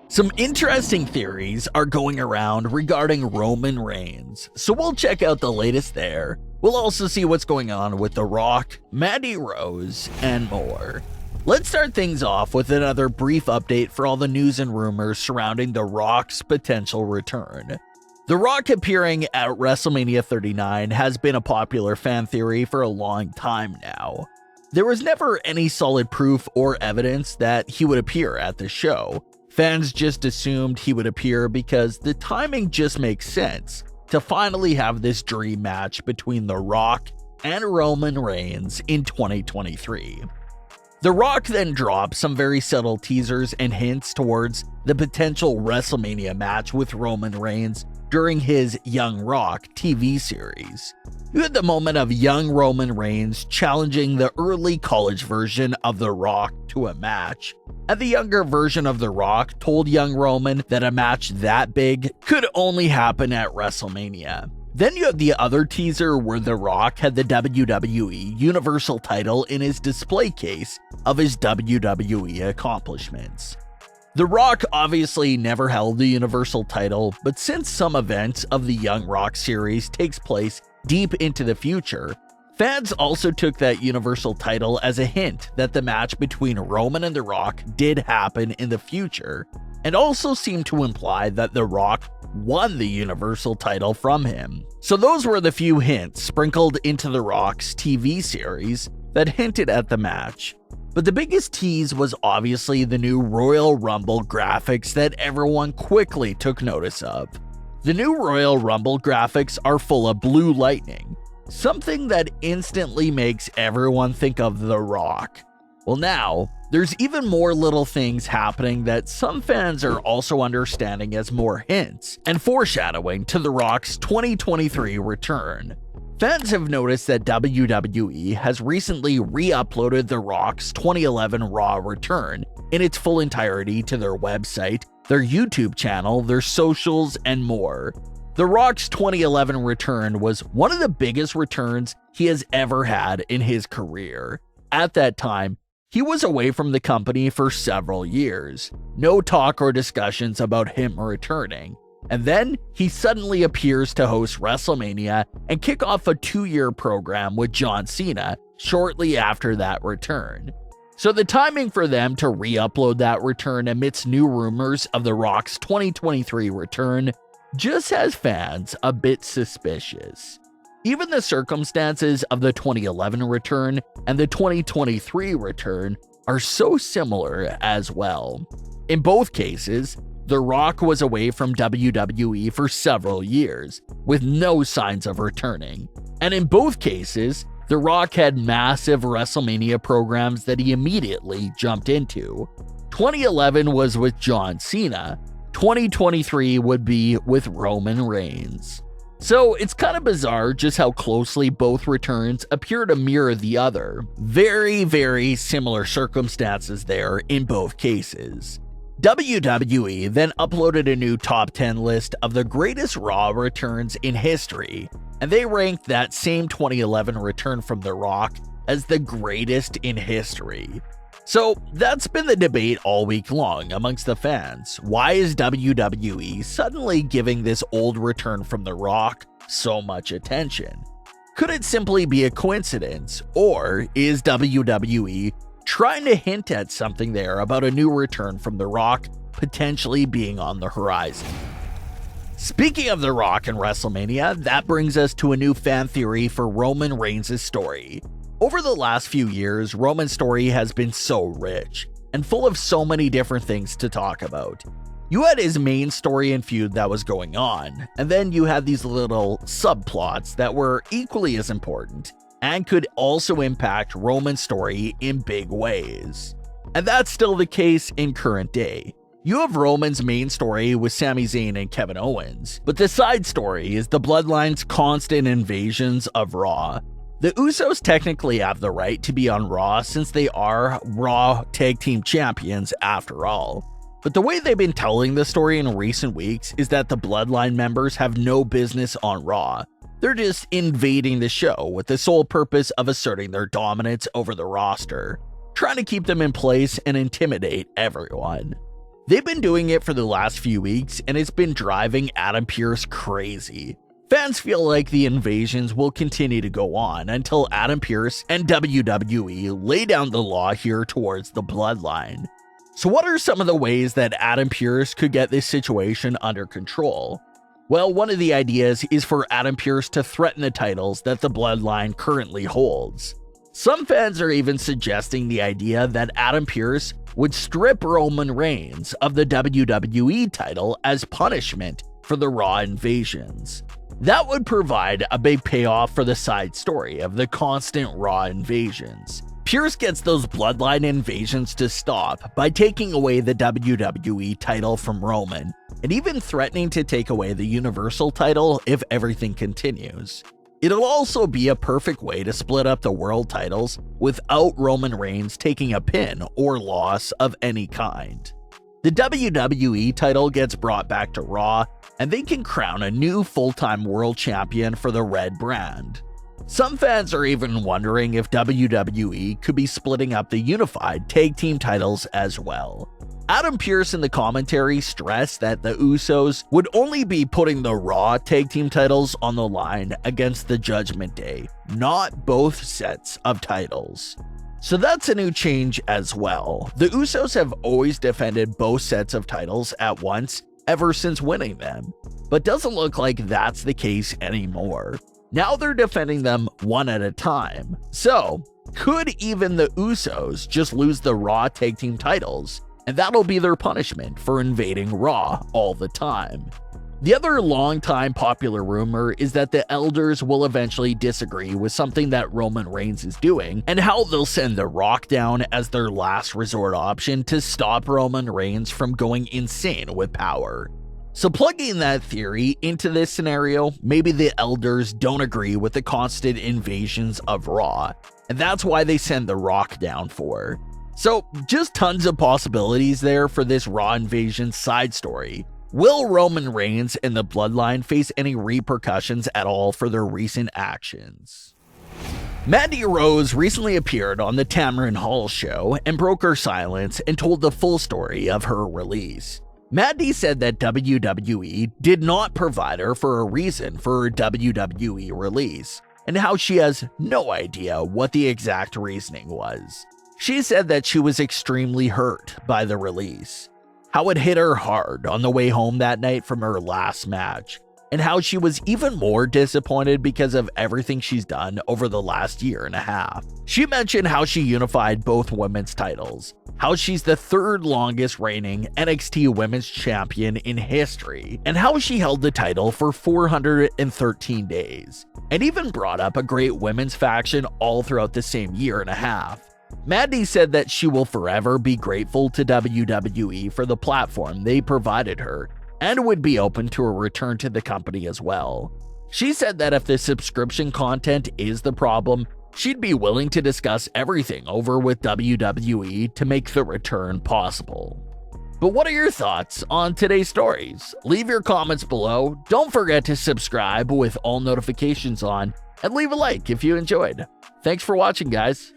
Some interesting theories are going around regarding Roman Reigns, so we'll check out the latest there. We'll also see what's going on with The Rock, Mandy Rose, and more. Let's start things off with another brief update for all the news and rumors surrounding The Rock's potential return. The Rock appearing at WrestleMania 39 has been a popular fan theory for a long time now. There was never any solid proof or evidence that he would appear at the show. Fans just assumed he would appear because the timing just makes sense to finally have this dream match between The Rock and Roman Reigns in 2023. The Rock then dropped some very subtle teasers and hints towards the potential WrestleMania match with Roman Reigns during his Young Rock TV series. You had the moment of young Roman Reigns challenging the early college version of The Rock to a match, and the younger version of The Rock told young Roman that a match that big could only happen at WrestleMania. Then you have the other teaser where The Rock had the WWE Universal title in his display case of his WWE accomplishments. The Rock obviously never held the Universal title, but since some event of the Young Rock series takes place deep into the future, fans also took that Universal title as a hint that the match between Roman and The Rock did happen in the future, and also seemed to imply that The Rock won the Universal title from him. So those were the few hints sprinkled into The Rock's TV series that hinted at the match. But the biggest tease was obviously the new Royal Rumble graphics that everyone quickly took notice of. The new Royal Rumble graphics are full of blue lightning, something that instantly makes everyone think of The Rock. Well, now, there's even more little things happening that some fans are also understanding as more hints and foreshadowing to The Rock's 2023 return. Fans have noticed that WWE has recently re-uploaded The Rock's 2011 Raw return in its full entirety to their website, their YouTube channel, their socials, and more. The Rock's 2011 return was one of the biggest returns he has ever had in his career. At that time, he was away from the company for several years. No talk or discussions about him returning. And then he suddenly appears to host WrestleMania and kick off a 2-year program with John Cena shortly after that return. So the timing for them to re-upload that return amidst new rumors of The Rock's 2023 return just has fans a bit suspicious. Even the circumstances of the 2011 return and the 2023 return are so similar as well. In both cases, The Rock was away from WWE for several years, with no signs of returning. And in both cases, The Rock had massive WrestleMania programs that he immediately jumped into. 2011 was with John Cena, 2023 would be with Roman Reigns. So it's kind of bizarre just how closely both returns appear to mirror the other. Very, very similar circumstances there in both cases. WWE then uploaded a new top 10 list of the greatest Raw returns in history, and they ranked that same 2011 return from The Rock as the greatest in history. So that's been the debate all week long amongst the fans. Why is WWE suddenly giving this old return from The Rock so much attention? Could it simply be a coincidence, or is WWE trying to hint at something there about a new return from The Rock potentially being on the horizon? Speaking of The Rock and WrestleMania, that brings us to a new fan theory for Roman Reigns' story. Over the last few years, Roman's story has been so rich and full of so many different things to talk about. You had his main story and feud that was going on, and then you had these little subplots that were equally as important and could also impact Roman's story in big ways. And that's still the case in current day. You have Roman's main story with Sami Zayn and Kevin Owens, but the side story is the Bloodline's constant invasions of Raw. The Usos technically have the right to be on Raw since they are Raw Tag Team Champions after all. But the way they've been telling the story in recent weeks is that the Bloodline members have no business on Raw. They're just invading the show with the sole purpose of asserting their dominance over the roster, trying to keep them in place and intimidate everyone. They've been doing it for the last few weeks, and it's been driving Adam Pearce crazy. Fans feel like the invasions will continue to go on until Adam Pearce and WWE lay down the law here towards the Bloodline. So what are some of the ways that Adam Pearce could get this situation under control? Well, one of the ideas is for Adam Pearce to threaten the titles that the Bloodline currently holds. Some fans are even suggesting the idea that Adam Pearce would strip Roman Reigns of the WWE title as punishment for the Raw invasions. That would provide a big payoff for the side story of the constant Raw invasions. Pearce gets those Bloodline invasions to stop by taking away the WWE title from Roman, and even threatening to take away the Universal title if everything continues. It'll also be a perfect way to split up the world titles without Roman Reigns taking a pin or loss of any kind. The WWE title gets brought back to Raw, and they can crown a new full-time world champion for the Red brand. Some fans are even wondering if WWE could be splitting up the unified tag team titles as well. Adam Pearce in the commentary stressed that the Usos would only be putting the Raw tag team titles on the line against the Judgment Day, not both sets of titles. So that's a new change as well. The Usos have always defended both sets of titles at once ever since winning them, but doesn't look like that's the case anymore. Now they're defending them one at a time. So, could even the Usos just lose the Raw tag team titles, and that'll be their punishment for invading Raw all the time? The other long-time popular rumor is that the Elders will eventually disagree with something that Roman Reigns is doing, and how they'll send The Rock down as their last resort option to stop Roman Reigns from going insane with power. So plugging that theory into this scenario, maybe the Elders don't agree with the constant invasions of Raw, and that's why they send The Rock down for. So just tons of possibilities there for this Raw invasion side story. Will Roman Reigns and the Bloodline face any repercussions at all for their recent actions? Mandy Rose recently appeared on the Tamron Hall show and broke her silence and told the full story of her release. Mandy said that WWE did not provide her for a reason for her WWE release, and how she has no idea what the exact reasoning was. She said that she was extremely hurt by the release, how it hit her hard on the way home that night from her last match, and how she was even more disappointed because of everything she's done over the last year and a half. She mentioned how she unified both women's titles, how she's the third longest reigning NXT Women's Champion in history, and how she held the title for 413 days, and even brought up a great women's faction all throughout the same year and a half. Mandy said that she will forever be grateful to WWE for the platform they provided her, and would be open to a return to the company as well. She said that if the subscription content is the problem, she'd be willing to discuss everything over with WWE to make the return possible. But what are your thoughts on today's stories? Leave your comments below, don't forget to subscribe with all notifications on, and leave a like if you enjoyed. Thanks for watching, guys.